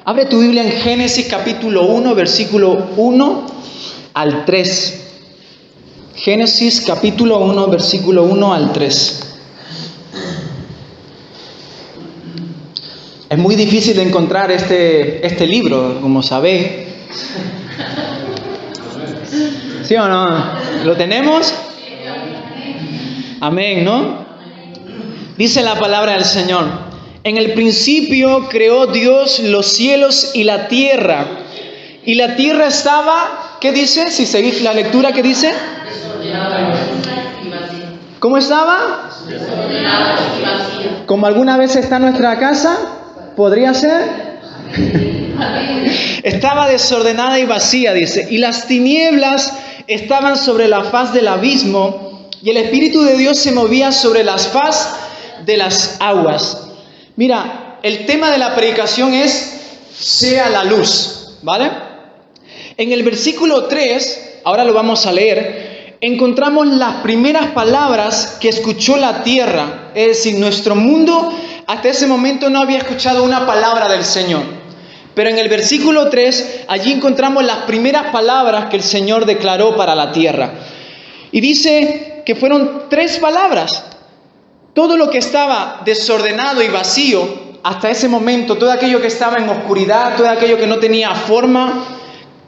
Abre tu Biblia en Génesis capítulo 1, versículo 1 al 3. Génesis capítulo 1, versículo 1 al 3. Es muy difícil de encontrar este libro, como sabéis. ¿Sí o no? ¿Lo tenemos? Amén, ¿no? Dice la palabra del Señor. En el principio creó Dios los cielos y la tierra. Y la tierra estaba, ¿qué dice? Si seguís la lectura, ¿qué dice? ¿Cómo estaba? Como alguna vez está nuestra casa, ¿podría ser? Estaba desordenada y vacía, dice. Y las tinieblas estaban sobre la faz del abismo, y el Espíritu de Dios se movía sobre la faz de las aguas. Mira, el tema de la predicación es sea la luz, ¿vale? En el versículo 3, ahora lo vamos a leer, encontramos las primeras palabras que escuchó la tierra. Es decir, nuestro mundo hasta ese momento no había escuchado una palabra del Señor. Pero en el versículo 3, allí encontramos las primeras palabras que el Señor declaró para la tierra. Y dice que fueron 3 palabras. Todo lo que estaba desordenado y vacío hasta ese momento, todo aquello que estaba en oscuridad, todo aquello que no tenía forma,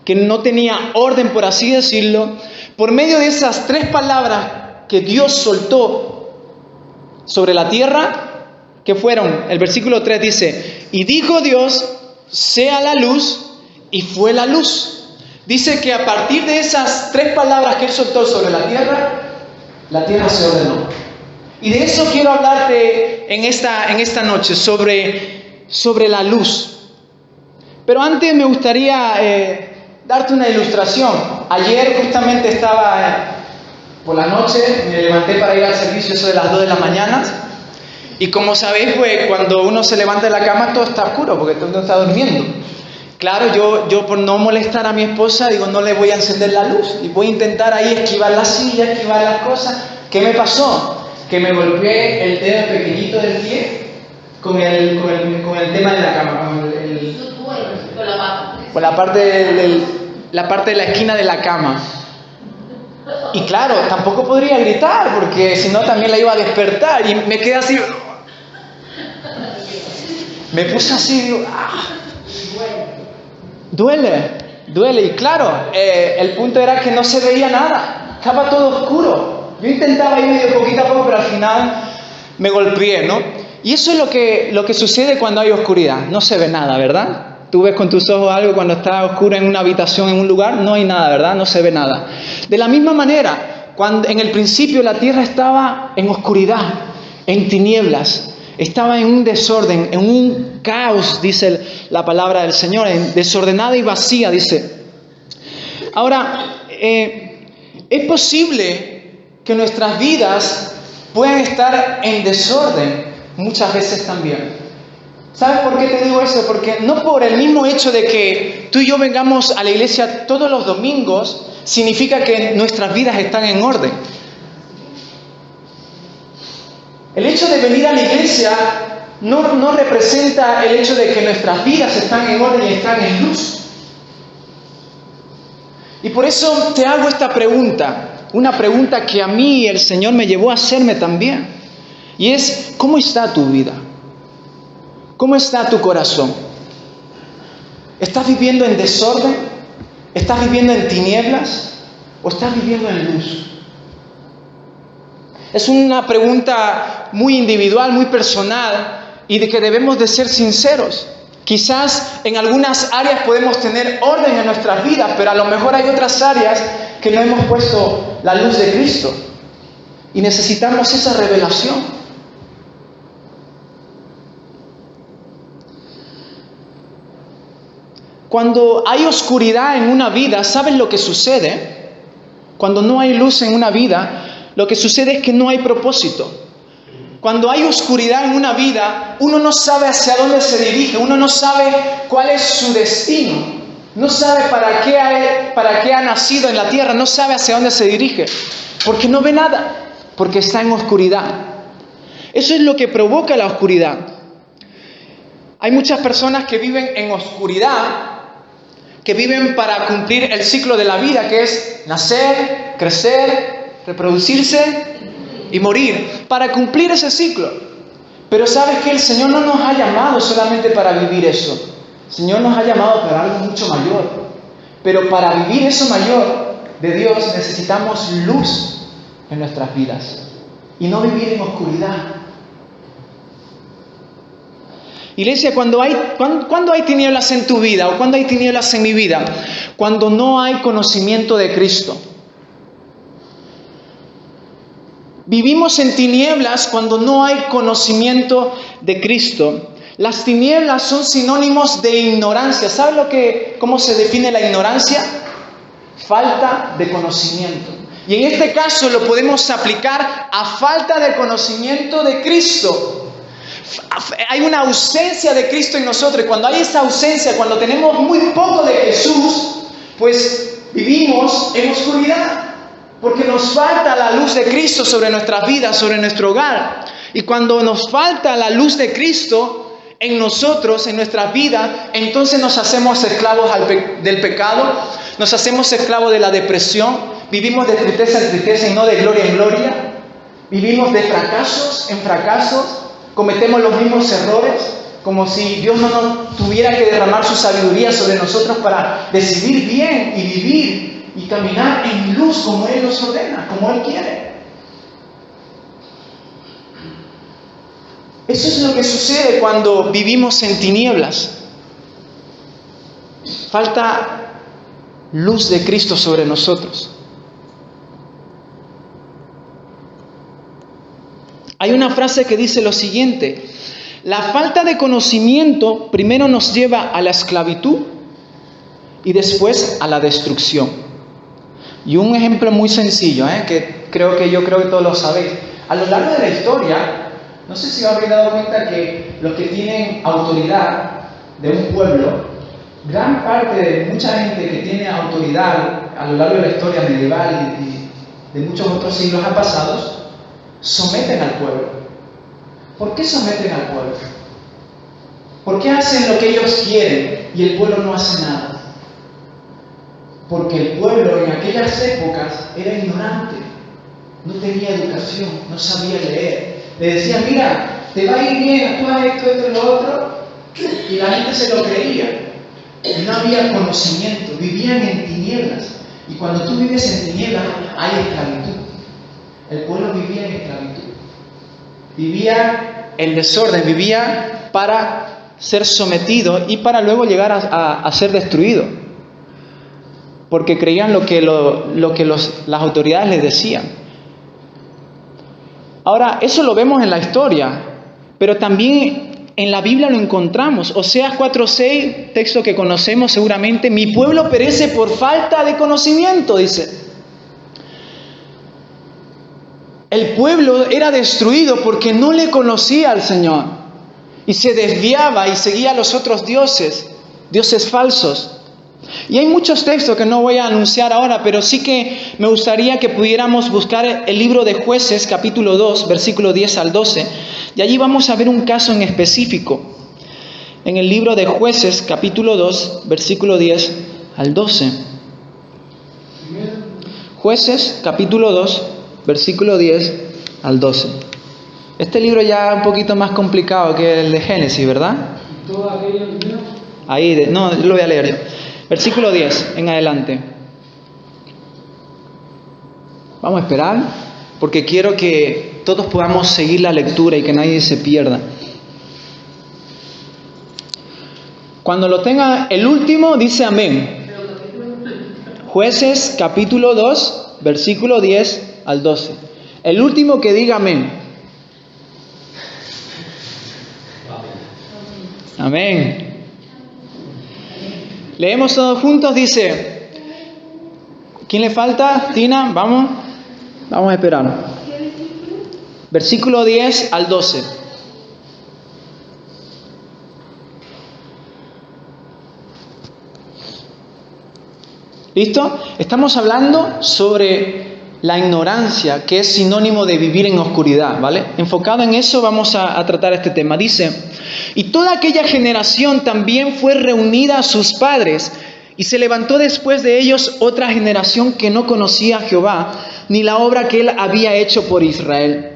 que no tenía orden, por así decirlo, por medio de esas 3 palabras que Dios soltó sobre la tierra, que fueron, el versículo 3 dice, y dijo Dios, sea la luz, y fue la luz. Dice que a partir de esas 3 palabras que Él soltó sobre la tierra se ordenó. Y de eso quiero hablarte en esta noche, sobre la luz. Pero antes me gustaría darte una ilustración. Ayer justamente estaba por la noche, me levanté para ir al servicio, eso de las 2 de la mañana. Y como sabéis, pues cuando uno se levanta de la cama todo está oscuro, porque todo el mundo está durmiendo. Claro, yo por no molestar a mi esposa, digo, no le voy a encender la luz. Y voy a intentar ahí esquivar la silla, esquivar las cosas. ¿Qué me pasó? Que me golpeé el dedo pequeñito del pie con el tema de la cama, con la parte de la esquina de la cama. Y claro, tampoco podría gritar, porque si no también la iba a despertar. Y me quedé así. Me puse así, digo, duele. Y claro, el punto era que no se veía nada, estaba todo oscuro. Yo intentaba ir medio poquito a poco, pero al final me golpeé, ¿no? Y eso es lo que sucede cuando hay oscuridad. No se ve nada, ¿verdad? Tú ves con tus ojos algo cuando está oscuro en una habitación, en un lugar, no hay nada, ¿verdad? No se ve nada. De la misma manera, cuando en el principio la tierra estaba en oscuridad, en tinieblas, estaba en un desorden, en un caos, dice la palabra del Señor, en desordenada y vacía, dice. Ahora, es posible que nuestras vidas puedan estar en desorden muchas veces también. ¿Sabes por qué te digo eso? Porque no por el mismo hecho de que tú y yo vengamos a la iglesia todos los domingos, significa que nuestras vidas están en orden. El hecho de venir a la iglesia no representa el hecho de que nuestras vidas están en orden y están en luz. Y por eso te hago esta pregunta. Una pregunta que a mí el Señor me llevó a hacerme también. Y es, ¿cómo está tu vida? ¿Cómo está tu corazón? ¿Estás viviendo en desorden? ¿Estás viviendo en tinieblas? ¿O estás viviendo en luz? Es una pregunta muy individual, muy personal, y de que debemos de ser sinceros. Quizás en algunas áreas podemos tener orden en nuestras vidas, pero a lo mejor hay otras áreas que no hemos puesto la luz de Cristo. Y necesitamos esa revelación. Cuando hay oscuridad en una vida, ¿sabes lo que sucede? Cuando no hay luz en una vida, lo que sucede es que no hay propósito. Cuando hay oscuridad en una vida, uno no sabe hacia dónde se dirige, uno no sabe cuál es su destino, no sabe para qué ha nacido en la tierra, no sabe hacia dónde se dirige, porque no ve nada, porque está en oscuridad. Eso es lo que provoca la oscuridad. Hay muchas personas que viven en oscuridad, que viven para cumplir el ciclo de la vida, que es nacer, crecer, reproducirse y morir, para cumplir ese ciclo. Pero sabes que el Señor no nos ha llamado solamente para vivir eso. El Señor nos ha llamado para algo mucho mayor. Pero para vivir eso mayor de Dios necesitamos luz en nuestras vidas y no vivir en oscuridad. Iglesia, ¿cuándo hay tinieblas en tu vida o cuándo hay tinieblas en mi vida? Cuando no hay conocimiento de Cristo. Vivimos en tinieblas cuando no hay conocimiento de Cristo. Las tinieblas son sinónimos de ignorancia. ¿Sabe cómo se define la ignorancia? Falta de conocimiento. Y en este caso lo podemos aplicar a falta de conocimiento de Cristo. Hay una ausencia de Cristo en nosotros. Y cuando hay esa ausencia, cuando tenemos muy poco de Jesús, pues vivimos en oscuridad. Porque nos falta la luz de Cristo sobre nuestras vidas, sobre nuestro hogar. Y cuando nos falta la luz de Cristo en nosotros, en nuestras vidas, entonces nos hacemos esclavos del pecado, nos hacemos esclavos de la depresión, vivimos de tristeza en tristeza y no de gloria en gloria, vivimos de fracasos en fracasos, cometemos los mismos errores, como si Dios no nos tuviera que derramar su sabiduría sobre nosotros para decidir bien y vivir y caminar en luz como Él nos ordena, como Él quiere. Eso es lo que sucede cuando vivimos en tinieblas. Falta luz de Cristo sobre nosotros. Hay una frase que dice lo siguiente: la falta de conocimiento primero nos lleva a la esclavitud y después a la destrucción. Y un ejemplo muy sencillo, que yo creo que todos lo sabéis. A lo largo de la historia, no sé si os habéis dado cuenta que los que tienen autoridad de un pueblo, gran parte de mucha gente que tiene autoridad a lo largo de la historia medieval y de muchos otros siglos pasados, someten al pueblo. ¿Por qué someten al pueblo? ¿Por qué hacen lo que ellos quieren y el pueblo no hace nada? Porque el pueblo en aquellas épocas era ignorante, no tenía educación, no sabía leer. Le decían, mira, te va a ir bien, tú haz esto, esto y lo otro, y la gente se lo creía. Y no había conocimiento, vivían en tinieblas. Y cuando tú vives en tinieblas, hay esclavitud. El pueblo vivía en esclavitud. Vivía en desorden, vivía para ser sometido y para luego llegar a ser destruido. Porque creían lo que las autoridades les decían. Ahora, eso lo vemos en la historia, pero también en la Biblia lo encontramos. Oseas 4:6, texto que conocemos seguramente: mi pueblo perece por falta de conocimiento, dice. El pueblo era destruido porque no le conocía al Señor y se desviaba y seguía a los otros dioses falsos. Y hay muchos textos que no voy a anunciar ahora, pero sí que me gustaría que pudiéramos buscar el libro de Jueces, capítulo 2, versículo 10 al 12. Y allí vamos a ver un caso en específico. En el libro de Jueces, capítulo 2, versículo 10 al 12. Jueces, capítulo 2, versículo 10 al 12. Este libro ya es un poquito más complicado que el de Génesis, ¿verdad? No, lo voy a leer yo. Versículo 10 en adelante. Vamos a esperar, porque quiero que todos podamos seguir la lectura y que nadie se pierda. Cuando lo tenga el último, dice amén. Jueces capítulo 2, versículo 10 al 12. El último que diga amén. Amén. Leemos todos juntos, dice. ¿Quién le falta? Tina, vamos a esperar. Versículo 10 al 12. ¿Listo? Estamos hablando sobre la ignorancia, que es sinónimo de vivir en oscuridad, ¿vale? Enfocado en eso vamos a tratar este tema. Dice: Y toda aquella generación también fue reunida a sus padres, y se levantó después de ellos otra generación que no conocía a Jehová, ni la obra que él había hecho por Israel.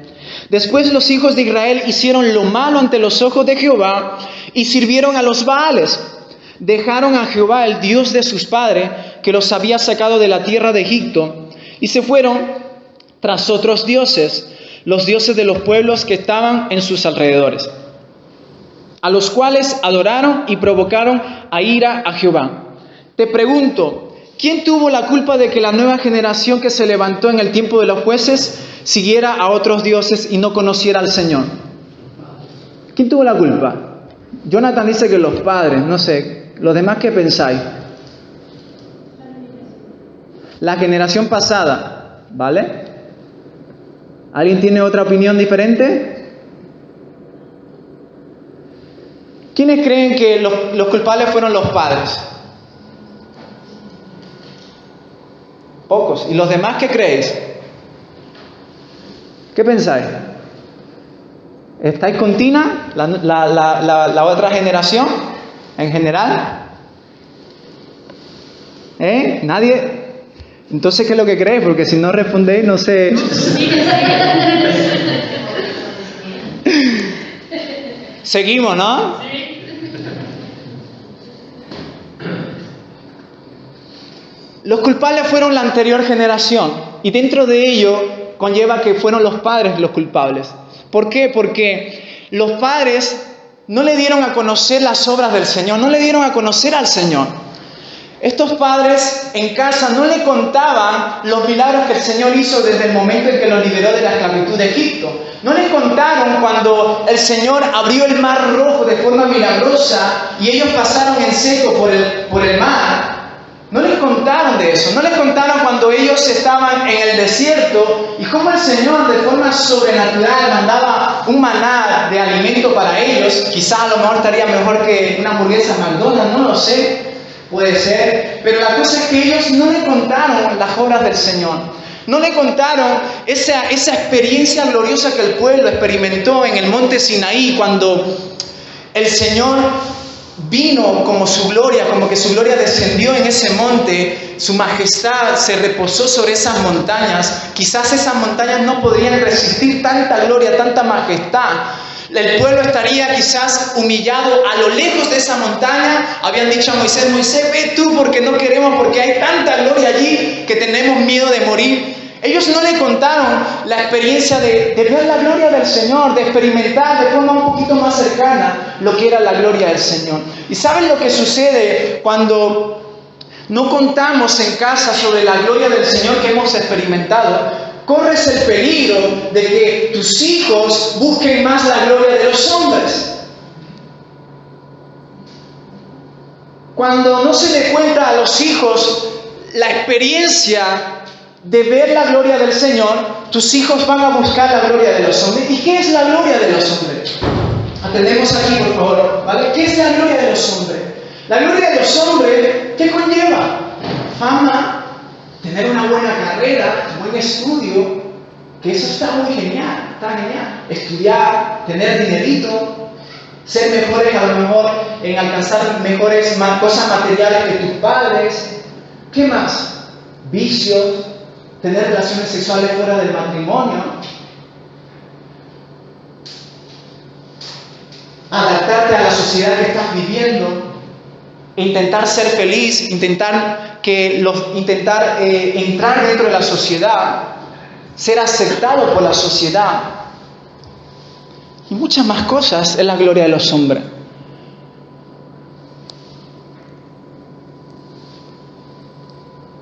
Después los hijos de Israel hicieron lo malo ante los ojos de Jehová y sirvieron a los Baales. Dejaron a Jehová, el Dios de sus padres, que los había sacado de la tierra de Egipto, y se fueron tras otros dioses, los dioses de los pueblos que estaban en sus alrededores, a los cuales adoraron y provocaron a ira a Jehová. Te pregunto, ¿quién tuvo la culpa de que la nueva generación que se levantó en el tiempo de los jueces siguiera a otros dioses y no conociera al Señor? ¿Quién tuvo la culpa? Jonathan dice que los padres, no sé, ¿los demás qué pensáis? La generación pasada, ¿vale? ¿Alguien tiene otra opinión diferente? ¿Quiénes creen que los culpables fueron los padres? Pocos. ¿Y los demás qué creéis? ¿Qué pensáis? ¿Estáis con Tina, la otra generación en general? ¿Nadie? Entonces, ¿qué es lo que creéis? Porque si no respondéis, no sé. Seguimos, ¿no? Los culpables fueron la anterior generación, y dentro de ello conlleva que fueron los padres los culpables. ¿Por qué? Porque los padres no le dieron a conocer las obras del Señor, no le dieron a conocer al Señor. Estos padres en casa no le contaban los milagros que el Señor hizo desde el momento en que los liberó de la esclavitud de Egipto. No le contaron cuando el Señor abrió el mar rojo de forma milagrosa y ellos pasaron en seco por el mar. No les contaron de eso, no les contaron cuando ellos estaban en el desierto y cómo el Señor de forma sobrenatural mandaba un maná de alimento para ellos. Quizás a lo mejor estaría mejor que una hamburguesa McDonald's, no lo sé, puede ser. Pero la cosa es que ellos no le contaron las obras del Señor. No le contaron esa experiencia gloriosa que el pueblo experimentó en el monte Sinaí cuando el Señor vino como su gloria, como que su gloria descendió en ese monte, su majestad se reposó sobre esas montañas. Quizás esas montañas no podrían resistir tanta gloria, tanta majestad. El pueblo estaría quizás humillado a lo lejos de esa montaña. Habían dicho a Moisés, Moisés, ve tú porque no queremos, porque hay tanta gloria allí que tenemos miedo de morir. Ellos no le contaron la experiencia de ver la gloria del Señor, de experimentar de forma un poquito más cercana lo que era la gloria del Señor. ¿Y saben lo que sucede cuando no contamos en casa sobre la gloria del Señor que hemos experimentado? Corres el peligro de que tus hijos busquen más la gloria de los hombres. Cuando no se le cuenta a los hijos la experiencia de ver la gloria del Señor, tus hijos van a buscar la gloria de los hombres. ¿Y qué es la gloria de los hombres? Atendemos aquí, por favor, ¿vale? ¿Qué es la gloria de los hombres? La gloria de los hombres, ¿qué conlleva? Fama, tener una buena carrera, buen estudio, que eso está muy genial, está genial. Estudiar, tener dinerito, ser mejores a lo mejor en alcanzar mejores cosas materiales que tus padres. ¿Qué más? Vicios, tener relaciones sexuales fuera del matrimonio, adaptarte a la sociedad que estás viviendo, intentar ser feliz, intentar entrar dentro de la sociedad, ser aceptado por la sociedad y muchas más cosas es la gloria de los hombres.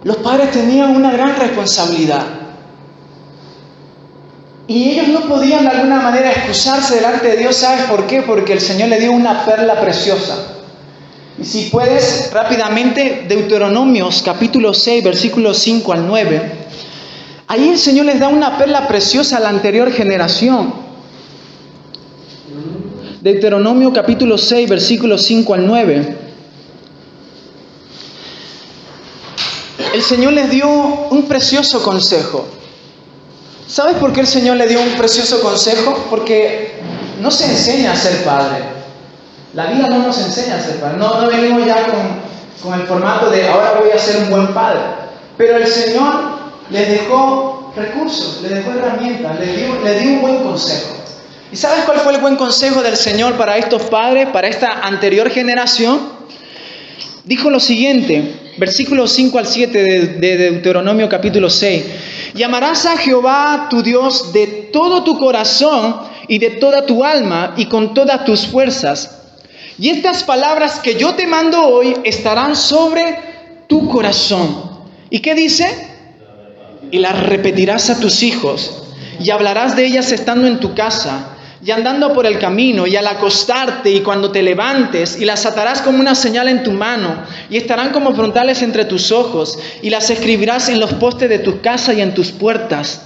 Los padres tenían una gran responsabilidad y ellos no podían de alguna manera excusarse delante de Dios. ¿Sabes por qué? Porque el Señor le dio una perla preciosa. Y si puedes, rápidamente, Deuteronomios capítulo 6, versículos 5 al 9. Ahí el Señor les da una perla preciosa a la anterior generación. Deuteronomio capítulo 6, versículos 5 al 9. El Señor les dio un precioso consejo. ¿Sabes por qué el Señor le dio un precioso consejo? Porque no se enseña a ser padre. La vida no nos enseña a ser padres. No venimos ya con el formato de ahora voy a ser un buen padre. Pero el Señor les dejó recursos, les dejó herramientas, les dio un buen consejo. ¿Y sabes cuál fue el buen consejo del Señor para estos padres, para esta anterior generación? Dijo lo siguiente, versículos 5 al 7 de Deuteronomio capítulo 6. Y amarás a Jehová tu Dios de todo tu corazón y de toda tu alma y con todas tus fuerzas. Y estas palabras que yo te mando hoy estarán sobre tu corazón. ¿Y qué dice? Y las repetirás a tus hijos y hablarás de ellas estando en tu casa y andando por el camino y al acostarte y cuando te levantes, y las atarás como una señal en tu mano y estarán como frontales entre tus ojos y las escribirás en los postes de tu casa y en tus puertas.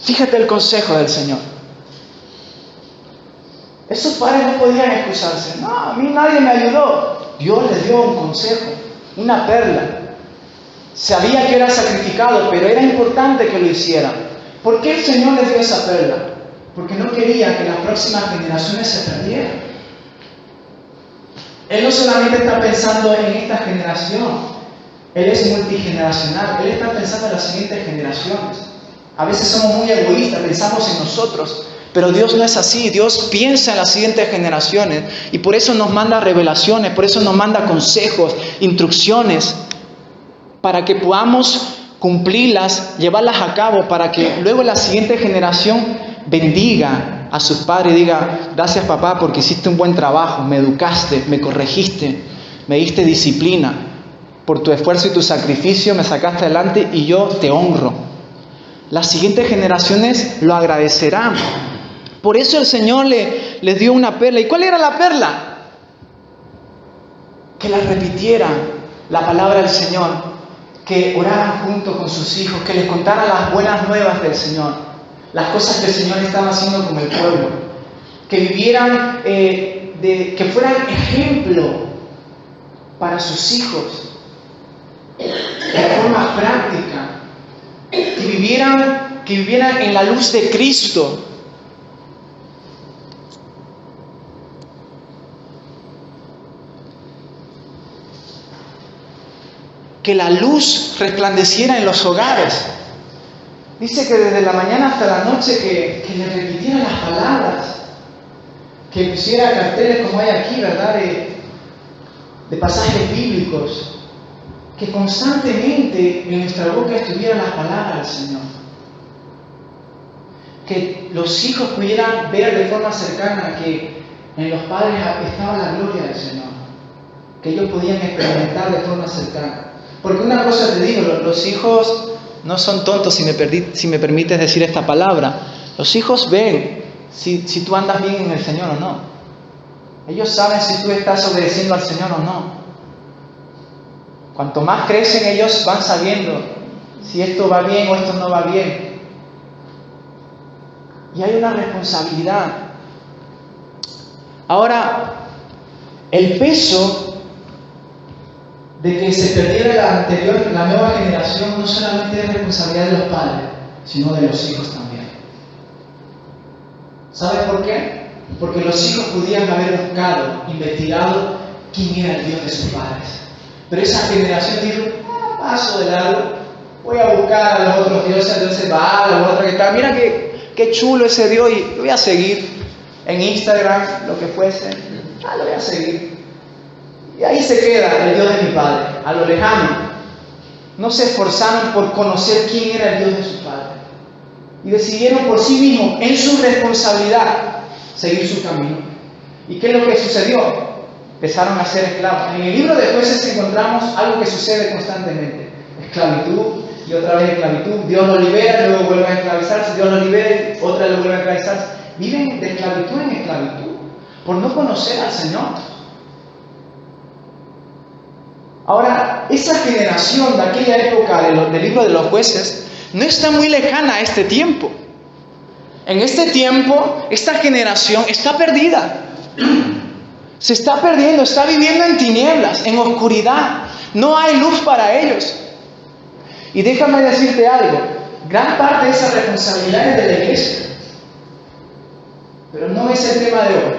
Fíjate el consejo del Señor. Esos padres no podían excusarse. No, a mí nadie me ayudó. Dios les dio un consejo, una perla. Sabía que era sacrificado, pero era importante que lo hicieran. ¿Por qué el Señor les dio esa perla? Porque no quería que las próximas generaciones se perdieran. Él no solamente está pensando en esta generación, Él es multigeneracional, Él está pensando en las siguientes generaciones. A veces somos muy egoístas, pensamos en nosotros, pero Dios no es así. Dios piensa en las siguientes generaciones y por eso nos manda revelaciones, por eso nos manda consejos, instrucciones, para que podamos cumplirlas, llevarlas a cabo, para que luego la siguiente generación bendiga a sus padres y diga: gracias papá porque hiciste un buen trabajo, me educaste, me corregiste, me diste disciplina, por tu esfuerzo y tu sacrificio me sacaste adelante y yo te honro. Las siguientes generaciones lo agradecerán. Por eso el Señor les dio una perla. ¿Y cuál era la perla? Que la repitieran la palabra del Señor, que oraran junto con sus hijos, que les contaran las buenas nuevas del Señor, las cosas que el Señor estaba haciendo con el pueblo, que vivieran, que fueran ejemplo para sus hijos, de forma práctica, que vivieran en la luz de Cristo. Que la luz resplandeciera en los hogares. Dice que desde la mañana hasta la noche que le repitiera las palabras, que pusiera carteles como hay aquí, ¿verdad? De pasajes bíblicos, que constantemente en nuestra boca estuvieran las palabras del Señor. Que los hijos pudieran ver de forma cercana que en los padres estaba la gloria del Señor, que ellos podían experimentar de forma cercana. Porque una cosa te digo, los hijos no son tontos, si me permites decir esta palabra. Los hijos ven si tú andas bien en el Señor o no. Ellos saben si tú estás obedeciendo al Señor o no. Cuanto más crecen, ellos van sabiendo si esto va bien o esto no va bien. Y hay una responsabilidad. Ahora, el peso de que se perdiera la nueva generación no solamente es responsabilidad de los padres, sino de los hijos también. ¿Sabes por qué? Porque los hijos podían haber buscado, investigado quién era el Dios de sus padres. Pero esa generación dijo: paso de largo, voy a buscar a los otros dioses, entonces va a los otros que tal. Mira qué chulo ese Dios, y lo voy a seguir en Instagram, lo que fuese. Lo voy a seguir. Y ahí se queda el Dios de mi padre, a lo lejano. No se esforzaron por conocer quién era el Dios de su padre. Y decidieron por sí mismos, en su responsabilidad, seguir su camino. ¿Y qué es lo que sucedió? Empezaron a ser esclavos. En el libro de Jueces encontramos algo que sucede constantemente. Esclavitud y otra vez esclavitud. Dios los libera, luego vuelven a esclavizarse. Dios los libera, otra vez vuelven a esclavizarse. Viven de esclavitud en esclavitud por no conocer al Señor. Ahora, esa generación de aquella época del libro de los Jueces no está muy lejana a este tiempo. En este tiempo, esta generación está perdida. Se está perdiendo, está viviendo en tinieblas, en oscuridad. No hay luz para ellos. Y déjame decirte algo, gran parte de esa responsabilidad es de la iglesia. Pero no es el tema de hoy.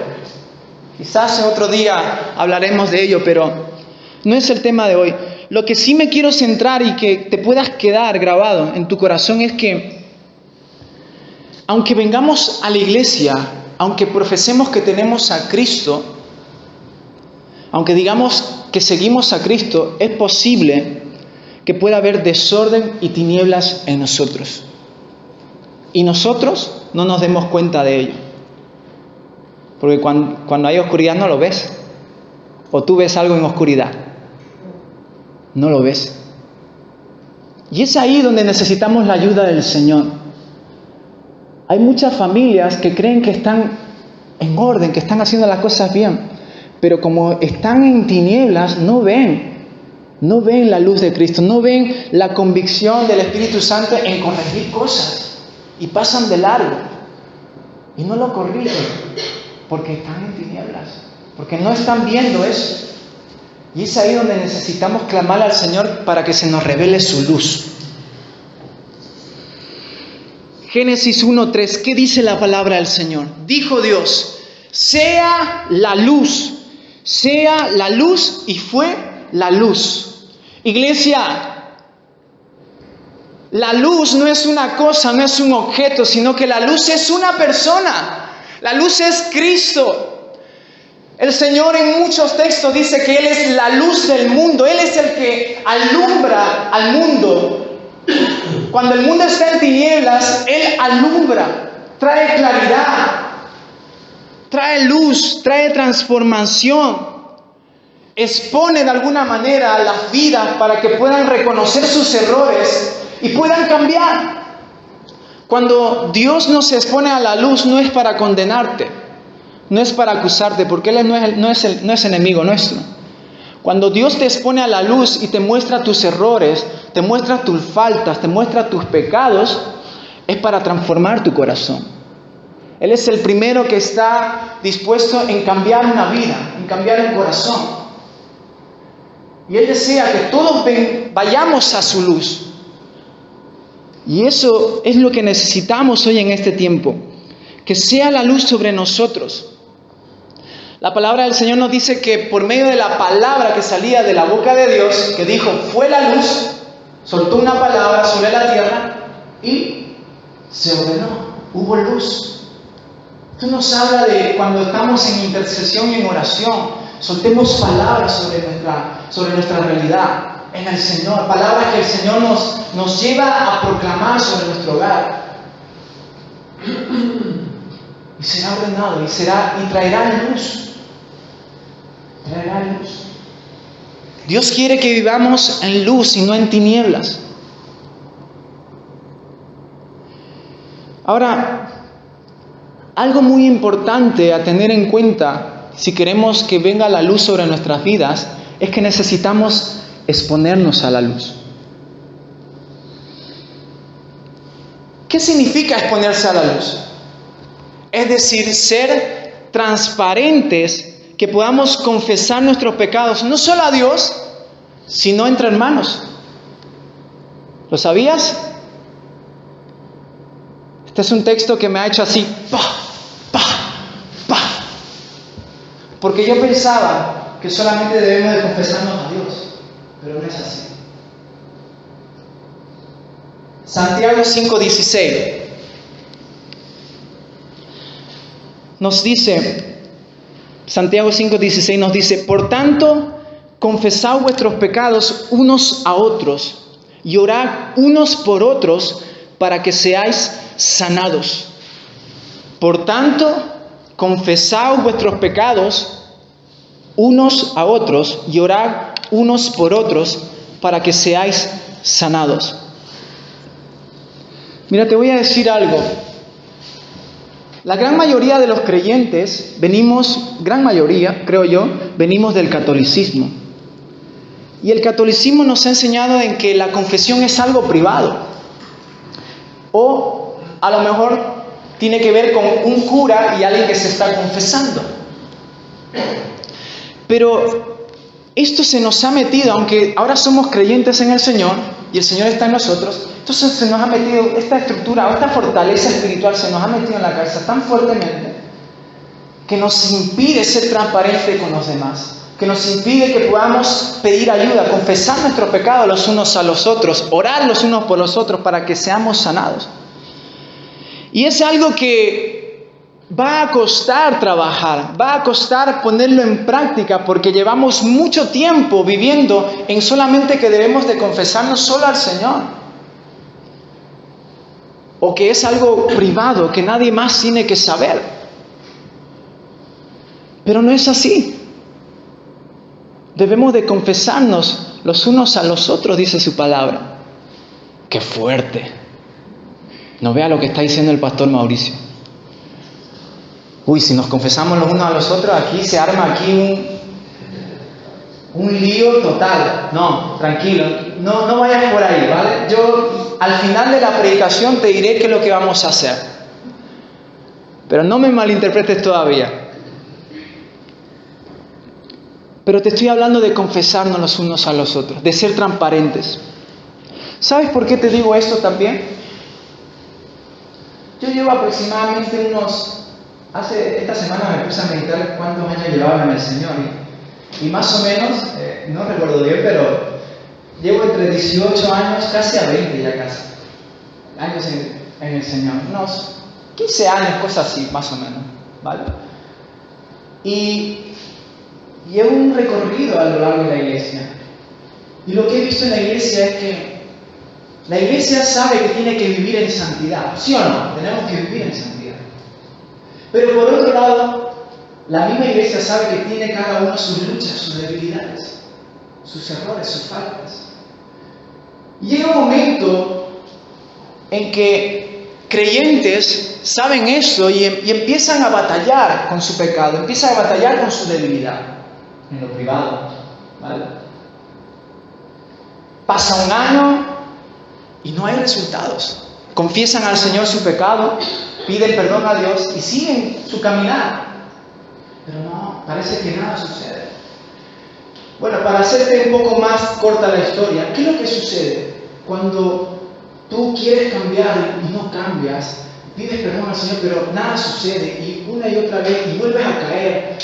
Quizás en otro día hablaremos de ello, pero no es el tema de hoy. Lo que sí me quiero centrar y que te puedas quedar grabado en tu corazón es que, aunque vengamos a la iglesia, aunque profesemos que tenemos a Cristo, aunque digamos que seguimos a Cristo, es posible que pueda haber desorden y tinieblas en nosotros. Y nosotros no nos demos cuenta de ello. Porque cuando hay oscuridad no lo ves. O tú ves algo en oscuridad. No lo ves. Y es ahí donde necesitamos la ayuda del Señor. Hay muchas familias que creen que están en orden, que están haciendo las cosas bien. Pero como están en tinieblas, no ven la luz de Cristo. No ven la convicción del Espíritu Santo en corregir cosas. Y pasan de largo. Y no lo corrigen. Porque están en tinieblas. Porque no están viendo eso. Y es ahí donde necesitamos clamar al Señor para que se nos revele su luz. Génesis 1:3, ¿qué dice la palabra del Señor? Dijo Dios, sea la luz y fue la luz. Iglesia, la luz no es una cosa, no es un objeto, sino que la luz es una persona. La luz es Cristo. El Señor en muchos textos dice que Él es la luz del mundo. Él es el que alumbra al mundo. Cuando el mundo está en tinieblas, Él alumbra, trae claridad, trae luz, trae transformación. Expone de alguna manera a las vidas para que puedan reconocer sus errores y puedan cambiar. Cuando Dios nos expone a la luz, no es para condenarte. No es para acusarte, porque Él no es enemigo nuestro. Cuando Dios te expone a la luz y te muestra tus errores, te muestra tus faltas, te muestra tus pecados, es para transformar tu corazón. Él es el primero que está dispuesto en cambiar una vida, en cambiar un corazón. Y Él desea que todos vayamos a su luz. Y eso es lo que necesitamos hoy en este tiempo. Que sea la luz sobre nosotros. La palabra del Señor nos dice que por medio de la palabra que salía de la boca de Dios, que dijo, fue la luz, soltó una palabra sobre la tierra y se ordenó, hubo luz. Esto nos habla de cuando estamos en intercesión y en oración, soltemos palabras sobre nuestra realidad en el Señor, palabras que el Señor nos lleva a proclamar sobre nuestro hogar. Y será ordenado y traerá luz. Traerá luz. Dios quiere que vivamos en luz y no en tinieblas. Ahora, algo muy importante a tener en cuenta si queremos que venga la luz sobre nuestras vidas es que necesitamos exponernos a la luz. ¿Qué significa exponerse a la luz? Es decir, ser transparentes, que podamos confesar nuestros pecados, no solo a Dios, sino entre hermanos. ¿Lo sabías? Este es un texto que me ha hecho así, porque yo pensaba que solamente debemos de confesarnos a Dios, pero no es así. Santiago 5:16 nos dice, Santiago 5:16 nos dice, por tanto, confesad vuestros pecados unos a otros y orad unos por otros para que seáis sanados. Por tanto, confesad vuestros pecados unos a otros y orad unos por otros para que seáis sanados. Mira, te voy a decir algo. La gran mayoría de los creyentes gran mayoría, creo yo, venimos del catolicismo. Y el catolicismo nos ha enseñado en que la confesión es algo privado. O a lo mejor tiene que ver con un cura y alguien que se está confesando. Pero esto se nos ha metido, aunque ahora somos creyentes en el Señor y el Señor está en nosotros, entonces se nos ha metido esta estructura, esta fortaleza espiritual se nos ha metido en la cabeza tan fuertemente que nos impide ser transparentes con los demás, que nos impide que podamos pedir ayuda, confesar nuestros pecados los unos a los otros, orar los unos por los otros para que seamos sanados. Y es algo que va a costar trabajar, va a costar ponerlo en práctica, porque llevamos mucho tiempo viviendo en solamente que debemos de confesarnos solo al Señor, o que es algo privado, que nadie más tiene que saber. Pero no es así. Debemos de confesarnos los unos a los otros, dice su palabra. ¡Qué fuerte! No vea lo que está diciendo el pastor Mauricio. Uy, si nos confesamos los unos a los otros, aquí se arma un lío total. No, tranquilo, no vayas por ahí, ¿vale? Yo al final de la predicación te diré qué es lo que vamos a hacer. Pero no me malinterpretes todavía. Pero te estoy hablando de confesarnos los unos a los otros, de ser transparentes. ¿Sabes por qué te digo esto también? Yo llevo aproximadamente esta semana me puse a meditar cuántos años llevaba en el Señor. Y más o menos, no recuerdo bien, pero llevo entre 18 años, casi a 20 ya casi, años en el Señor. Unos 15 años, cosas así, más o menos, ¿vale? Y llevo un recorrido a lo largo de la iglesia. Y lo que he visto en la iglesia es que la iglesia sabe que tiene que vivir en santidad. ¿Sí o no? Tenemos que vivir en santidad. Pero por otro lado, la misma iglesia sabe que tiene cada uno sus luchas, sus debilidades, sus errores, sus faltas. Y llega un momento en que creyentes saben eso y empiezan a batallar con su pecado, empiezan a batallar con su debilidad. En lo privado, ¿vale? Pasa un año y no hay resultados. Confiesan al Señor su pecado, piden perdón a Dios y siguen su caminar. Pero no, parece que nada sucede. Bueno, para hacerte un poco más corta la historia, ¿qué es lo que sucede cuando tú quieres cambiar y no cambias? Pides perdón al Señor, pero nada sucede y una y otra vez y vuelves a caer.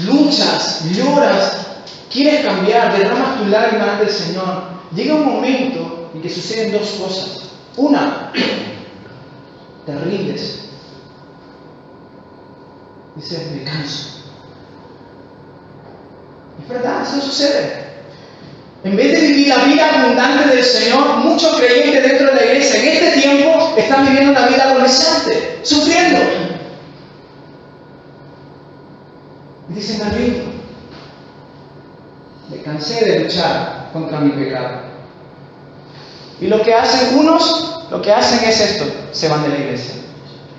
Luchas, lloras, quieres cambiar, derramas tu lágrima ante el Señor. Llega un momento en que suceden dos cosas. Una, te rindes. Dices, me canso. Es verdad, eso sucede. En vez de vivir la vida abundante del Señor, muchos creyentes dentro de la iglesia en este tiempo están viviendo una vida agonizante, sufriendo. Y dicen, me rindo. Me cansé de luchar contra mi pecado. Y lo que hacen unos, lo que hacen es esto, se van de la iglesia.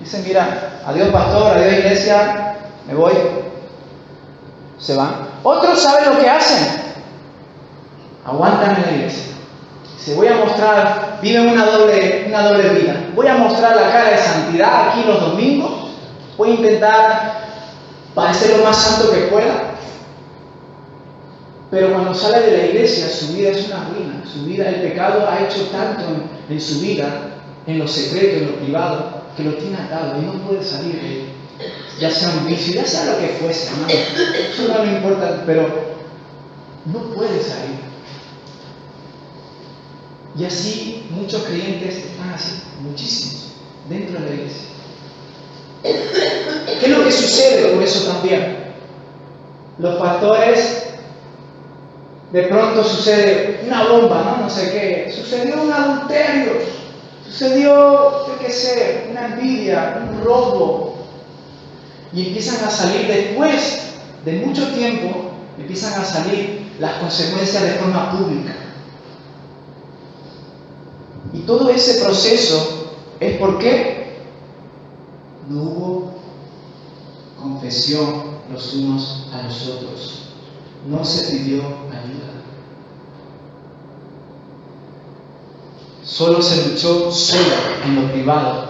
Dicen, mira, adiós pastor, adiós iglesia, me voy. Se van. Otros saben lo que hacen. Aguantan en la iglesia. Se voy a mostrar, viven una doble vida. Voy a mostrar la cara de santidad aquí los domingos. Voy a intentar parecer lo más santo que pueda. Pero cuando sale de la iglesia, su vida es una ruina. Su vida, el pecado ha hecho tanto en su vida, en lo secreto, en lo privado, que lo tiene atado y no puede salir de él. Ya sea un vicio, ya sea lo que fuese, hermano. Eso no le importa, pero no puede salir. Y así muchos creyentes están así, muchísimos, dentro de la iglesia. ¿Qué es lo que sucede con eso también? Los pastores, de pronto sucede una bomba, ¿no? No sé qué. Sucedió un adulterio, sucedió, yo qué sé, una envidia, un robo. Y empiezan a salir después de mucho tiempo, empiezan a salir las consecuencias de forma pública. Y todo ese proceso es porque no hubo confesión los unos a los otros. No se pidió ayuda. Solo se luchó solo en lo privado,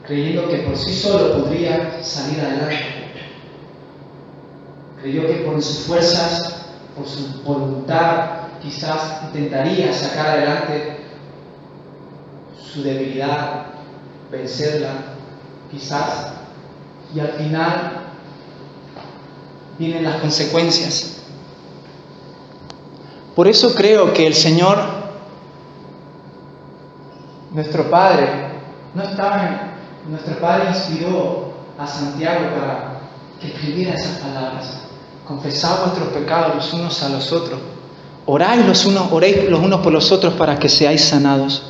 creyendo que por sí solo podría salir adelante. Creyó que por sus fuerzas, por su voluntad, quizás intentaría sacar adelante su debilidad, vencerla, quizás, y al final vienen las consecuencias. Por eso creo que el Señor, nuestro Padre, nuestro Padre inspiró a Santiago para que escribiera esas palabras. Confesad vuestros pecados los unos a los otros. Oréis los unos por los otros para que seáis sanados.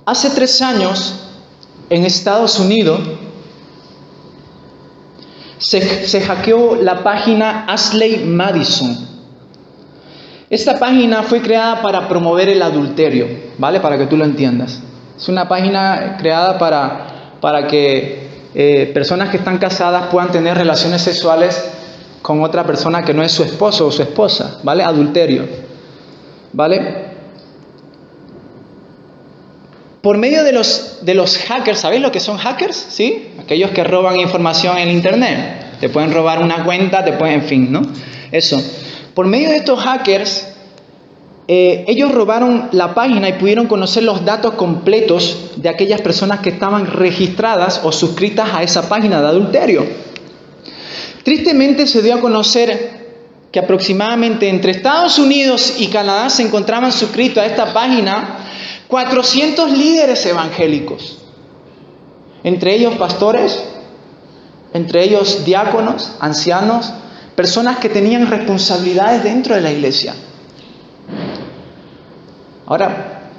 Hace 3 años, en Estados Unidos, se hackeó la página Ashley Madison. Esta página fue creada para promover el adulterio, ¿vale? Para que tú lo entiendas. Es una página creada para que personas que están casadas puedan tener relaciones sexuales con otra persona que no es su esposo o su esposa, ¿vale? Adulterio, ¿vale? Por medio de los hackers, ¿sabéis lo que son hackers? ¿Sí? Aquellos que roban información en internet. Te pueden robar una cuenta, en fin, ¿no? Eso. Por medio de estos hackers, ellos robaron la página y pudieron conocer los datos completos de aquellas personas que estaban registradas o suscritas a esa página de adulterio. Tristemente se dio a conocer que aproximadamente entre Estados Unidos y Canadá se encontraban suscritos a esta página 400 líderes evangélicos, entre ellos pastores, entre ellos diáconos, ancianos, personas que tenían responsabilidades dentro de la iglesia. Ahora,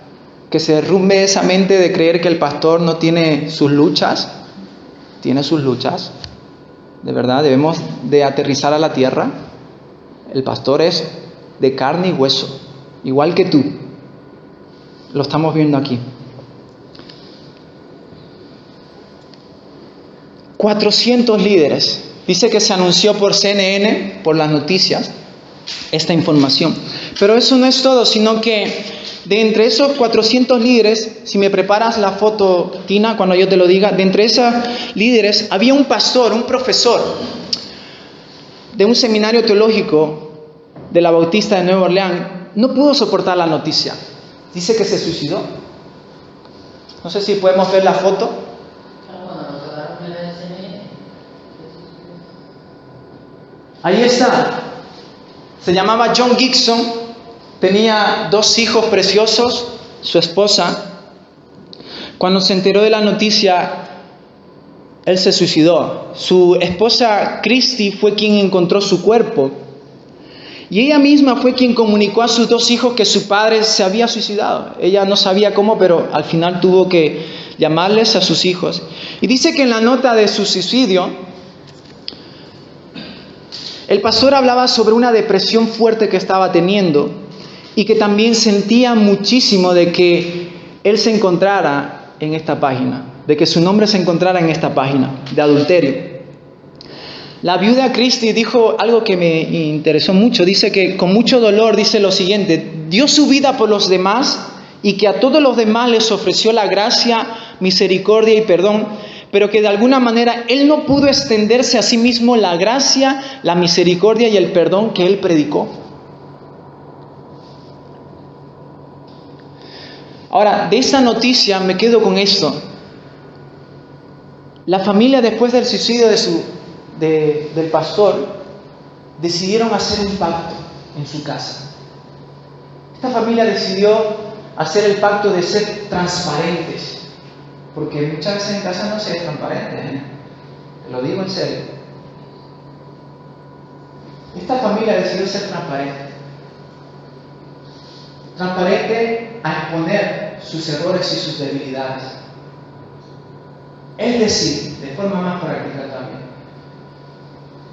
que se derrumbe esa mente de creer que el pastor no tiene sus luchas, tiene sus luchas, de verdad, debemos de aterrizar a la tierra. El pastor es de carne y hueso, igual que tú. Lo estamos viendo aquí. 400 líderes. Dice que se anunció por CNN, por las noticias, esta información. Pero eso no es todo, sino que de entre esos 400 líderes, si me preparas la foto, Tina, cuando yo te lo diga, de entre esos líderes había un pastor, un profesor de un seminario teológico de la Bautista de Nueva Orleans. No pudo soportar la noticia. Dice que se suicidó. No sé si podemos ver la foto. Ahí está. Se llamaba John Gibson. Tenía 2 hijos preciosos, su esposa. Cuando se enteró de la noticia, él se suicidó. Su esposa Christy fue quien encontró su cuerpo. Y ella misma fue quien comunicó a sus 2 hijos que su padre se había suicidado. Ella no sabía cómo, pero al final tuvo que llamarles a sus hijos. Y dice que en la nota de su suicidio, el pastor hablaba sobre una depresión fuerte que estaba teniendo y que también sentía muchísimo de que él se encontrara en esta página, de que su nombre se encontrara en esta página de adulterio. La viuda Christy dijo algo que me interesó mucho. Dice que con mucho dolor dice lo siguiente: dio su vida por los demás y que a todos los demás les ofreció la gracia, misericordia y perdón, pero que de alguna manera él no pudo extenderse a sí mismo la gracia, la misericordia y el perdón que él predicó. Ahora, de esta noticia me quedo con esto. La familia, después del suicidio del pastor, decidieron hacer un pacto en su casa. Esta familia decidió hacer el pacto de ser transparentes, porque muchas veces en casa no se es transparente, te lo digo en serio. Esta familia decidió ser transparente a exponer sus errores y sus debilidades. Es decir, de forma más práctica también,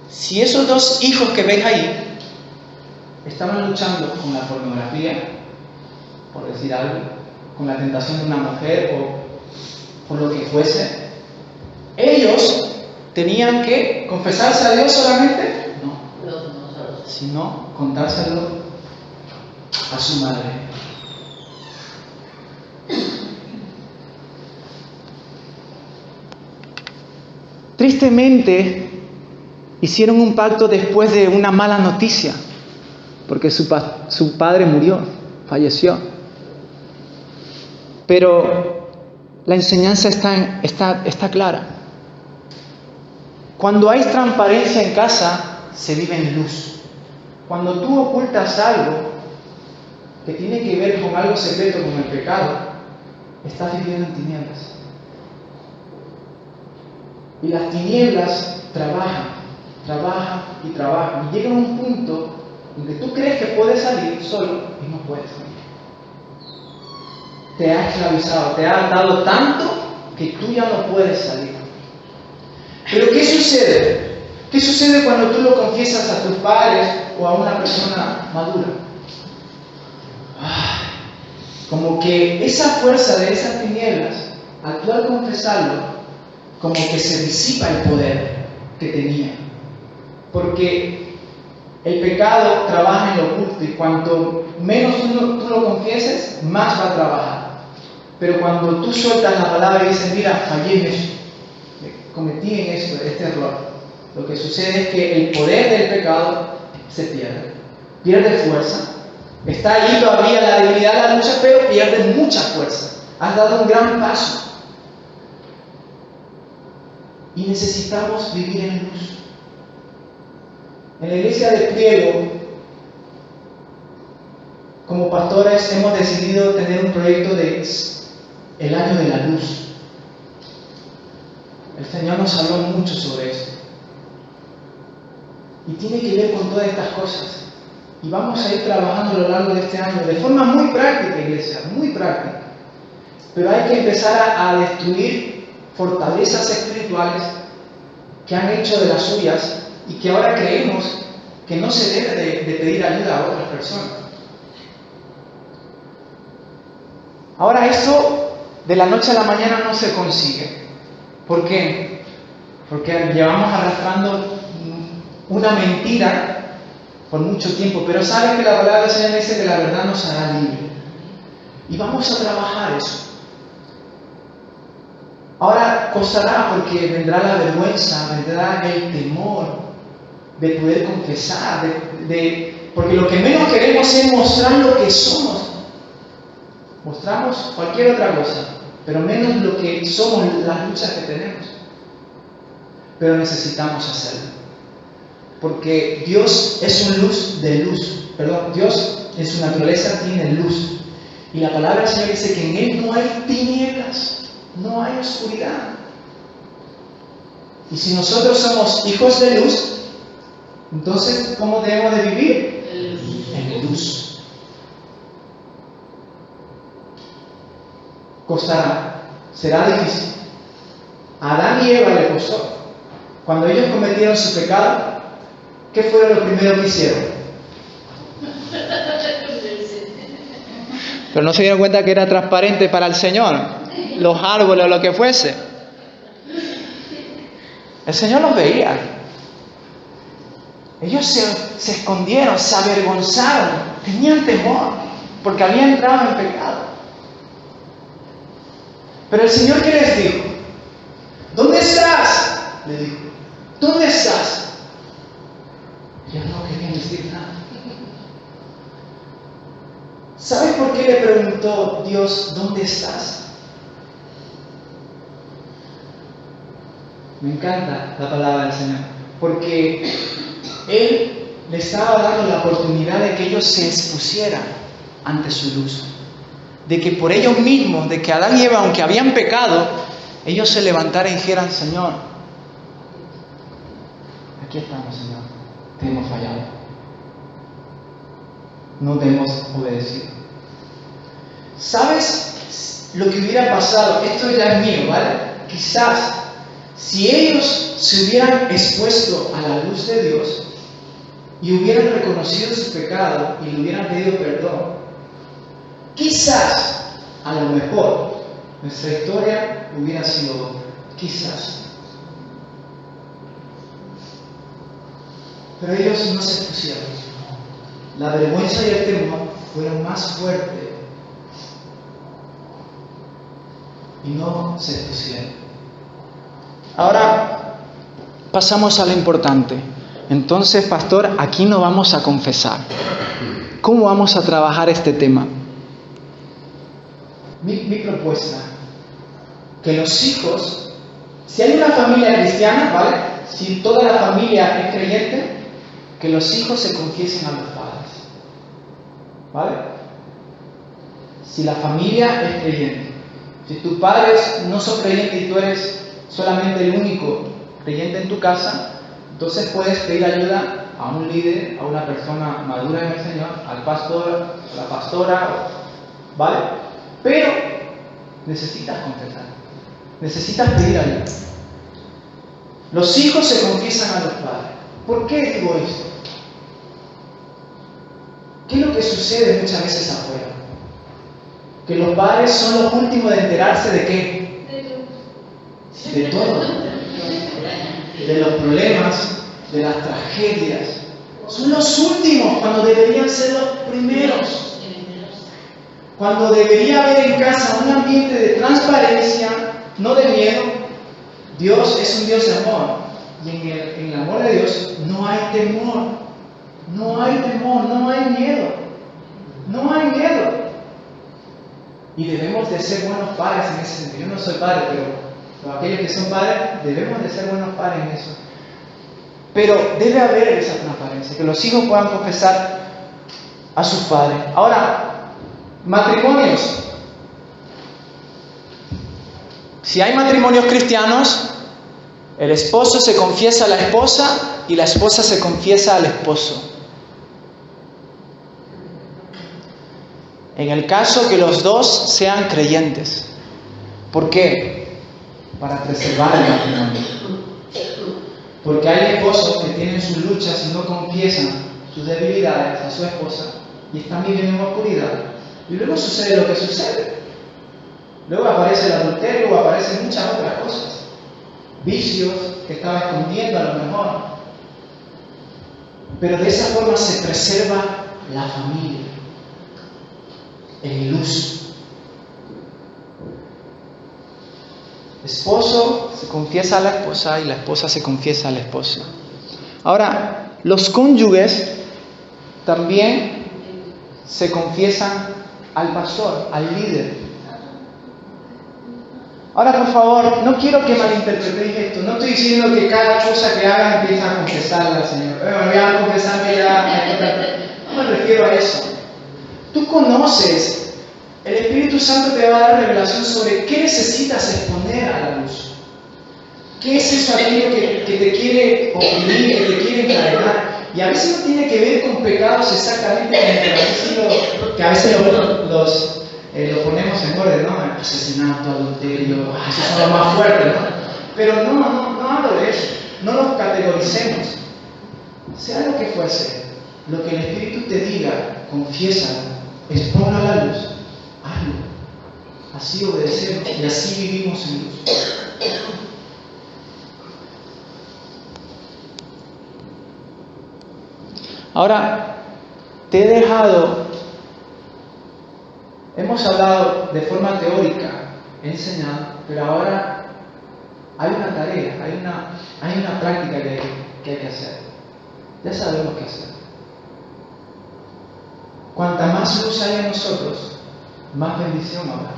si esos 2 hijos que veis ahí estaban luchando con la pornografía, por decir algo, con la tentación de una mujer o por lo que fuese, ellos tenían que confesarse a Dios solamente, no, sino contárselo a su madre. Tristemente, hicieron un pacto después de una mala noticia, porque su padre murió. falleció. Pero la enseñanza está clara. Cuando hay transparencia en casa, se vive en luz. Cuando tú ocultas algo que tiene que ver con algo secreto, como el pecado, estás viviendo en tinieblas. Y las tinieblas trabajan y trabajan. Y llega un punto en que tú crees que puedes salir solo y no puedes salir. Te ha esclavizado, te ha dado tanto que tú ya no puedes salir. Pero ¿qué sucede? ¿Qué sucede cuando tú lo confiesas a tus padres o a una persona madura? Como que esa fuerza de esas tinieblas, al tú al confesarlo, como que se disipa el poder que tenía. Porque el pecado trabaja en lo oculto y cuanto menos tú lo confieses, más va a trabajar. Pero cuando tú sueltas la palabra y dices, mira, fallé en eso, cometí en esto, este error, lo que sucede es que el poder del pecado se pierde fuerza. Está ahí todavía la debilidad de la lucha, pero pierde mucha fuerza. Has dado un gran paso. Y necesitamos vivir en luz. En la iglesia de Priego, como pastores, hemos decidido tener un proyecto de el año de la luz. El Señor nos habló mucho sobre eso. Y tiene que ver con todas estas cosas. Y vamos a ir trabajando a lo largo de este año de forma muy práctica, iglesia, muy práctica. Pero hay que empezar a destruir fortalezas espirituales que han hecho de las suyas y que ahora creemos que no se debe de pedir ayuda a otras personas. Ahora esto de la noche a la mañana no se consigue. ¿Por qué? Porque llevamos arrastrando una mentira por mucho tiempo, pero saben que la palabra del Señor dice que la verdad nos hará libre. Y vamos a trabajar eso. Ahora costará porque vendrá la vergüenza, vendrá el temor de poder confesar, porque lo que menos queremos es mostrar lo que somos. Mostramos cualquier otra cosa, pero menos lo que somos, las luchas que tenemos. Pero necesitamos hacerlo. Porque Dios es un luz de luz. Dios en su naturaleza tiene luz. Y la palabra del Señor dice que en Él no hay tinieblas, no hay oscuridad. Y si nosotros somos hijos de luz, entonces, ¿cómo debemos de vivir? En luz. Costará, será difícil. A Adán y Eva le costó. Cuando ellos cometieron su pecado, ¿qué fue lo primero que hicieron? Pero no se dieron cuenta que era transparente para el Señor, los árboles o lo que fuese. El Señor los veía. Ellos se escondieron, se avergonzaron, tenían temor, porque habían entrado en pecado. Pero el Señor, ¿qué les dijo? ¿Dónde estás? Le dijo. ¿Dónde estás? Ellos no querían decir nada. ¿Sabes por qué le preguntó Dios, ¿dónde estás? Me encanta la palabra del Señor, porque Él le estaba dando la oportunidad de que ellos se expusieran ante su luz. De que por ellos mismos, de que Adán y Eva, aunque habían pecado, ellos se levantaran y dijeran, Señor, aquí estamos, Señor, te hemos fallado, no te hemos obedecido. ¿Sabes lo que hubiera pasado? Esto ya es mío, ¿vale? Quizás, si ellos se hubieran expuesto a la luz de Dios y hubieran reconocido su pecado y le hubieran pedido perdón, quizás, a lo mejor, nuestra historia hubiera sido otra. Quizás. Pero ellos no se expusieron. La vergüenza y el temor fueron más fuertes y no se expusieron. Ahora pasamos a lo importante. Entonces, pastor, aquí no vamos a confesar. ¿cómo vamos a trabajar este tema? Mi propuesta, que los hijos, si hay una familia cristiana, ¿vale? Si toda la familia es creyente, que los hijos se confiesen a los padres, ¿vale? Si la familia es creyente, si tus padres no son creyentes y tú eres solamente el único creyente en tu casa, entonces puedes pedir ayuda a un líder, a una persona madura en el Señor, al pastor, a la pastora, ¿vale? Pero necesitas confesar, necesitas pedir ayuda. Los hijos se confiesan a los padres. ¿Por qué digo esto? ¿Qué es lo que sucede muchas veces afuera? Que los padres son los últimos de enterarse ¿de qué? De todo. De los problemas, de las tragedias. Son los últimos cuando deberían ser los primeros. Cuando debería haber en casa un ambiente de transparencia, no de miedo. Dios es un Dios de amor. Y en el amor de Dios no hay temor. No hay temor, no hay miedo. No hay miedo. Y debemos de ser buenos padres en ese sentido. Yo no soy padre, pero aquellos que son padres, debemos de ser buenos padres en eso. Pero debe haber esa transparencia, que los hijos puedan confesar a sus padres. Ahora, matrimonios. Si hay matrimonios cristianos, el esposo se confiesa a la esposa y la esposa se confiesa al esposo. En el caso que los dos sean creyentes. ¿Por qué? Para preservar el matrimonio. Porque hay esposos que tienen sus luchas y no confiesan sus debilidades a su esposa y están viviendo en oscuridad. Y luego sucede lo que sucede. Luego aparece el adulterio o aparecen muchas otras cosas. Vicios que estaba escondiendo a lo mejor. Pero de esa forma se preserva la familia en luz. Esposo se confiesa a la esposa y la esposa se confiesa al esposo. Ahora, los cónyuges también se confiesan al pastor, al líder. Ahora, por favor, no quiero que malinterpretéis esto. No estoy diciendo que cada cosa que hagan empieza a confesarla al Señor. Voy a confesarme ya. No me refiero a eso. Tú conoces, el Espíritu Santo te va a dar revelación sobre qué necesitas exponer a la luz. ¿Qué es eso aquello que te quiere oprimir, que te quiere encadenar? Y a veces no tiene que ver con pecados exactamente como que a veces lo ponemos en orden, ¿no? Asesinato, adulterio, eso es lo más fuerte, ¿no? Pero no hablo de eso. No los categoricemos. Sea lo que fuese, lo que el Espíritu te diga, confiésalo, exponlo a la luz, hazlo. Así obedecemos y así vivimos en luz. Ahora, te he dejado, hemos hablado de forma teórica, he enseñado, pero ahora hay una tarea, hay una práctica que hay que hacer. Ya sabemos qué hacer. Cuanta más luz hay en nosotros, más bendición habrá.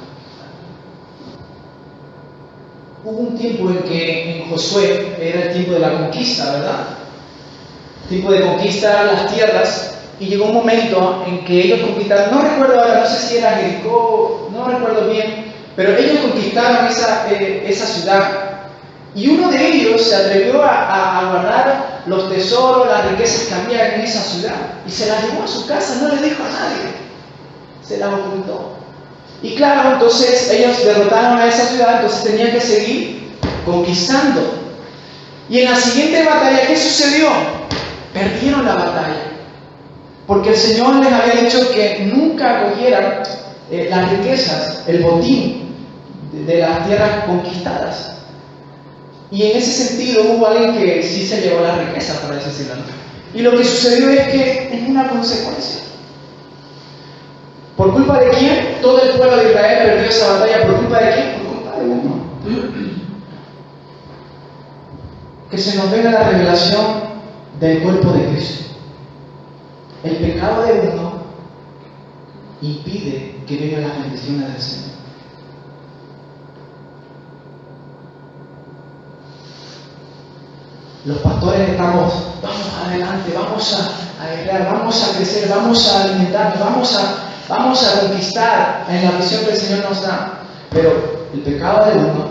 Hubo un tiempo en que en Josué era el tiempo de la conquista, ¿verdad? Tiempo de conquistar las tierras, y llegó un momento en que ellos conquistaron, no recuerdo ahora, no sé si era Jericó, no recuerdo bien, pero ellos conquistaron esa ciudad, y uno de ellos se atrevió a guardar los tesoros, las riquezas que había en esa ciudad, y se las llevó a su casa, no le dijo a nadie, se las ocultó. Y claro, entonces ellos derrotaron a esa ciudad, entonces tenían que seguir conquistando. Y en la siguiente batalla, ¿qué sucedió? Perdieron la batalla, porque el Señor les había dicho que nunca acogieran las riquezas, el botín de las tierras conquistadas. Y en ese sentido hubo alguien que sí se llevó las riquezas, por así decirlo. Y lo que sucedió es que es una consecuencia. ¿Por culpa de quién? Todo el pueblo de Israel perdió esa batalla. ¿Por culpa de quién? Por culpa de uno. Que se nos venga la revelación del cuerpo de Cristo. El pecado de uno impide que vengan las bendiciones del Señor. Los pastores vamos adelante, vamos a guerrear, vamos a crecer, vamos a alimentarnos, vamos a conquistar en la visión que el Señor nos da. Pero el pecado de uno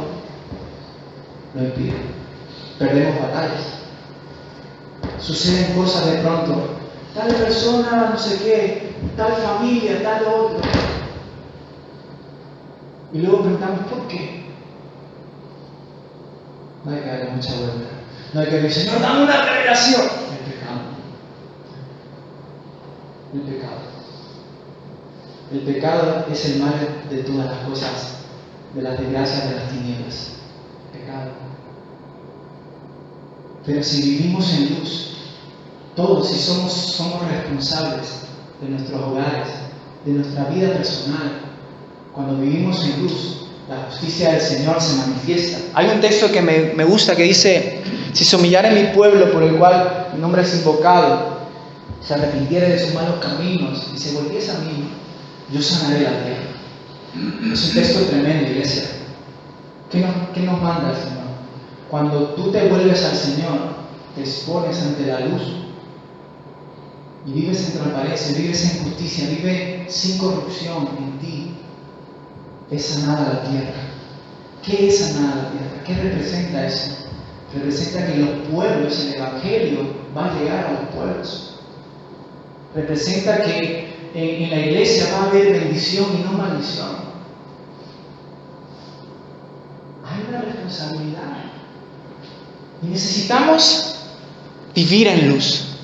lo impide. Perdemos batallas. Suceden cosas de pronto. Tal persona, no sé qué, tal familia, tal otro. Y luego preguntamos, ¿por qué? No hay que darle mucha vuelta. No hay que decir, Señor, dame una revelación. El pecado. El pecado. El pecado es el mal de todas las cosas, de las desgracias, de las tinieblas. Pecado. Pero si vivimos en luz, todos, si somos responsables de nuestros hogares, de nuestra vida personal, cuando vivimos en luz, la justicia del Señor se manifiesta. Hay un texto que me gusta que dice, si se humillare mi pueblo por el cual mi nombre es invocado, se arrepintiere de sus malos caminos y se volviese a mí, yo sanaré la tierra. Es un texto tremendo, iglesia. ¿Qué nos manda el Señor? Cuando tú te vuelves al Señor, te expones ante la luz y vives en transparencia, vives en justicia, vives sin corrupción en ti. Es sanada la tierra. ¿Qué es sanada la tierra? ¿Qué representa eso? Representa que los pueblos, el Evangelio va a llegar a los pueblos. Representa que en la iglesia va a haber bendición y no maldición. Hay una responsabilidad. Y necesitamos vivir en luz.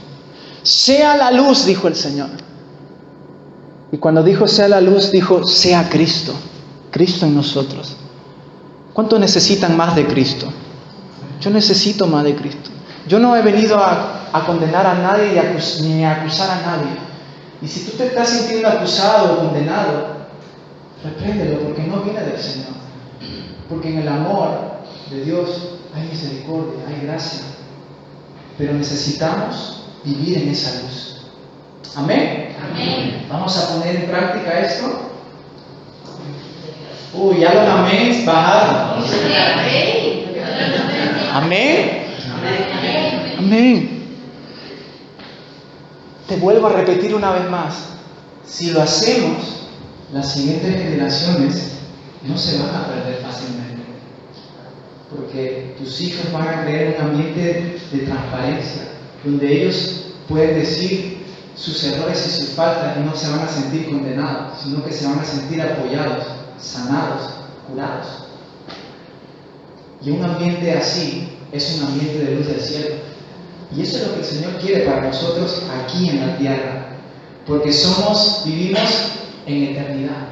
Sea la luz, dijo el Señor. Y cuando dijo sea la luz, dijo sea Cristo. Cristo en nosotros. ¿Cuántos necesitan más de Cristo? Yo necesito más de Cristo. Yo no he venido a condenar a nadie ni a acusar a nadie. Y si tú te estás sintiendo acusado o condenado, repréndelo, porque no viene del Señor. Porque en el amor de Dios hay misericordia, hay gracia. Pero necesitamos vivir en esa luz. ¿Amén? Amén. Vamos a poner en práctica esto. Uy, ya lo amén, bajado. Amén. Amén. Te vuelvo a repetir una vez más. Si lo hacemos, las siguientes generaciones no se van a perder fácilmente. Porque tus hijos van a crear un ambiente de transparencia, donde ellos pueden decir sus errores y sus faltas y no se van a sentir condenados, sino que se van a sentir apoyados, sanados, curados. Y un ambiente así es un ambiente de luz del cielo. Y eso es lo que el Señor quiere para nosotros aquí en la tierra. Porque vivimos en eternidad.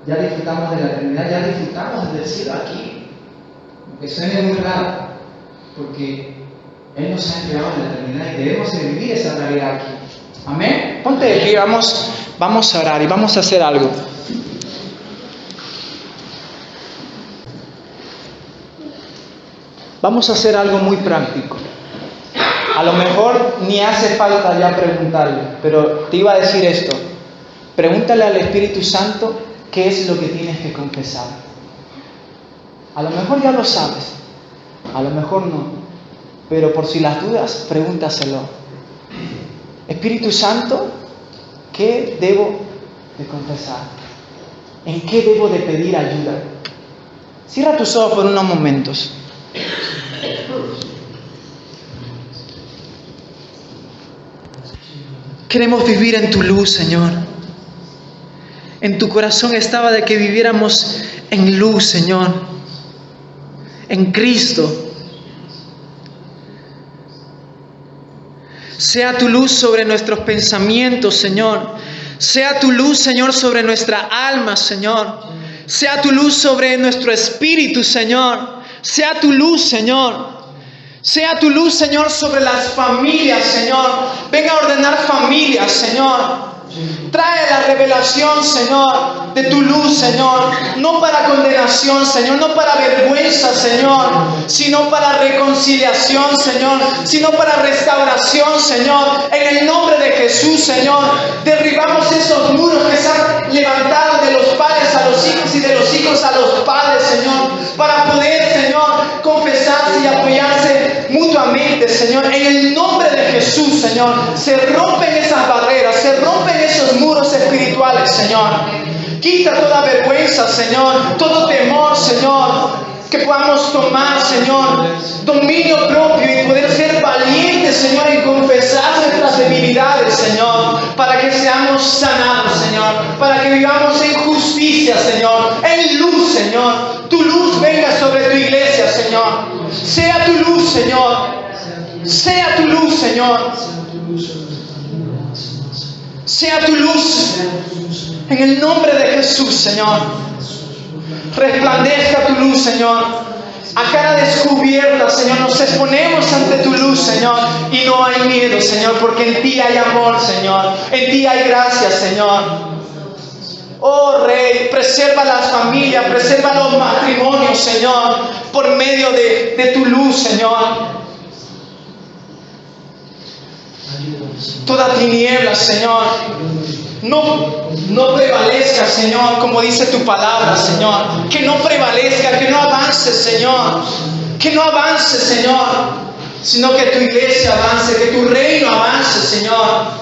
Ya disfrutamos de la eternidad, ya disfrutamos del cielo aquí. Aunque suene muy raro, porque Él nos ha entregado en la eternidad y debemos de vivir esa realidad aquí. Amén. Ponte de pie, vamos a orar y vamos a hacer algo. Vamos a hacer algo muy práctico. A lo mejor ni hace falta ya preguntarle, pero te iba a decir esto. Pregúntale al Espíritu Santo qué es lo que tienes que confesar. A lo mejor ya lo sabes, a lo mejor no, pero por si las dudas, pregúntaselo. Espíritu Santo, ¿qué debo de confesar? ¿En qué debo de pedir ayuda? Cierra tus ojos por unos momentos. Queremos vivir en tu luz, Señor. En tu corazón estaba de que viviéramos en luz, Señor. En Cristo. Sea tu luz sobre nuestros pensamientos, Señor. Sea tu luz, Señor, sobre nuestra alma, Señor. Sea tu luz sobre nuestro espíritu, Señor. Sea tu luz, Señor. Sea tu luz, Señor, sobre las familias, Señor. Venga a ordenar familias, Señor. Trae la revelación, Señor, de tu luz, Señor. No para condenación, Señor. No para vergüenza, Señor. Sino para reconciliación, Señor. Sino para restauración, Señor. En el nombre de Jesús, Señor. Derribamos esos muros que se han levantado de los padres a los hijos y de los hijos a los padres, Señor. Para poder, Señor, confesarse y apoyarse mutuamente, Señor. En el nombre de Jesús, Señor. Se rompen esas barreras. Se rompen esos muros espirituales, Señor. Quita toda vergüenza, Señor, todo temor, Señor, que podamos tomar, Señor, dominio propio y poder ser valientes, Señor, en confesar nuestras debilidades, Señor, para que seamos sanados, Señor, para que vivamos en justicia, Señor, en luz, Señor. Tu luz venga sobre tu iglesia, Señor. Sea tu luz, Señor. Sea tu luz, Señor. Sea tu luz, en el nombre de Jesús, Señor. Resplandezca tu luz, Señor. A cara descubierta, Señor, nos exponemos ante tu luz, Señor. Y no hay miedo, Señor, porque en ti hay amor, Señor. En ti hay gracia, Señor. Oh Rey, preserva las familias, preserva los matrimonios, Señor, por medio de tu luz, Señor. Toda tiniebla, Señor, no prevalezca, Señor, como dice tu palabra, Señor. Que no prevalezca, que no avance, Señor. Que no avance, Señor, sino que tu iglesia avance, que tu reino avance, Señor.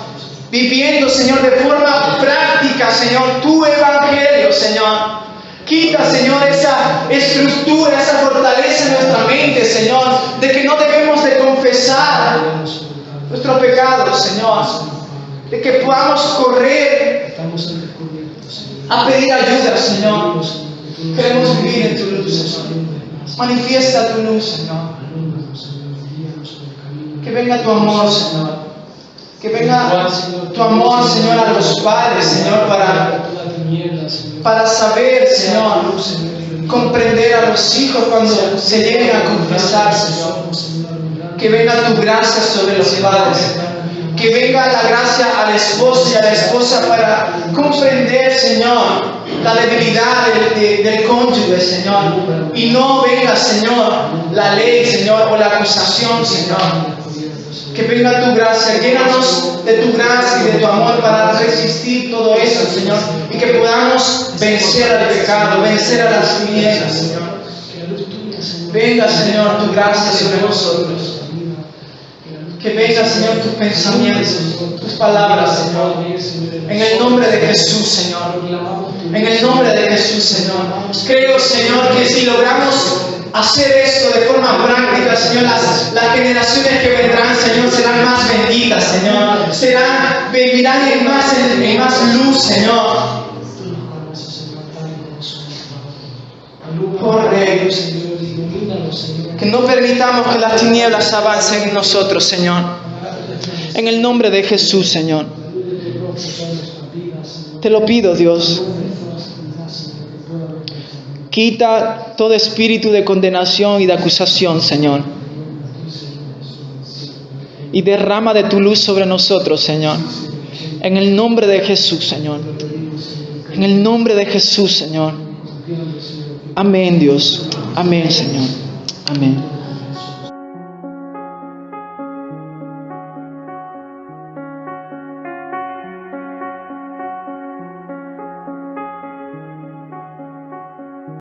Viviendo, Señor, de forma práctica, Señor, tu evangelio, Señor. Quita, Señor, esa estructura, esa fortaleza en nuestra mente, Señor, de que no debemos de confesar nuestro pecado, Señor, de que podamos correr a pedir ayuda, Señor. Queremos vivir en tu luz, Señor. Manifiesta tu luz, Señor. Que venga tu amor, Señor. Que venga tu amor, Señor, a los padres, Señor, para saber, Señor, comprender a los hijos cuando se lleguen a confesar, Señor. Que venga tu gracia sobre los padres. Que venga la gracia al esposo y a la esposa para comprender, Señor, la debilidad del cónyuge, Señor. Y no venga, Señor, la ley, Señor, o la acusación, Señor. Que venga tu gracia. Llénanos de tu gracia y de tu amor para resistir todo eso, Señor. Y que podamos vencer al pecado, vencer a las tinieblas, Señor. Venga, Señor, tu gracia sobre nosotros. Que venga, Señor, tus pensamientos, tus palabras, Señor. En el nombre de Jesús, Señor. En el nombre de Jesús, Señor. Creo, Señor, que si logramos hacer esto de forma práctica, Señor, las generaciones que vendrán, Señor, serán más benditas, Señor. Vivirán en más luz, Señor. Oh Rey, que no permitamos que las tinieblas avancen en nosotros, Señor. En el nombre de Jesús, Señor. Te lo pido, Dios. Quita todo espíritu de condenación y de acusación, Señor. Y derrama de tu luz sobre nosotros, Señor. En el nombre de Jesús, Señor. En el nombre de Jesús, Señor. Amén, Dios. Amén, Señor. Amén.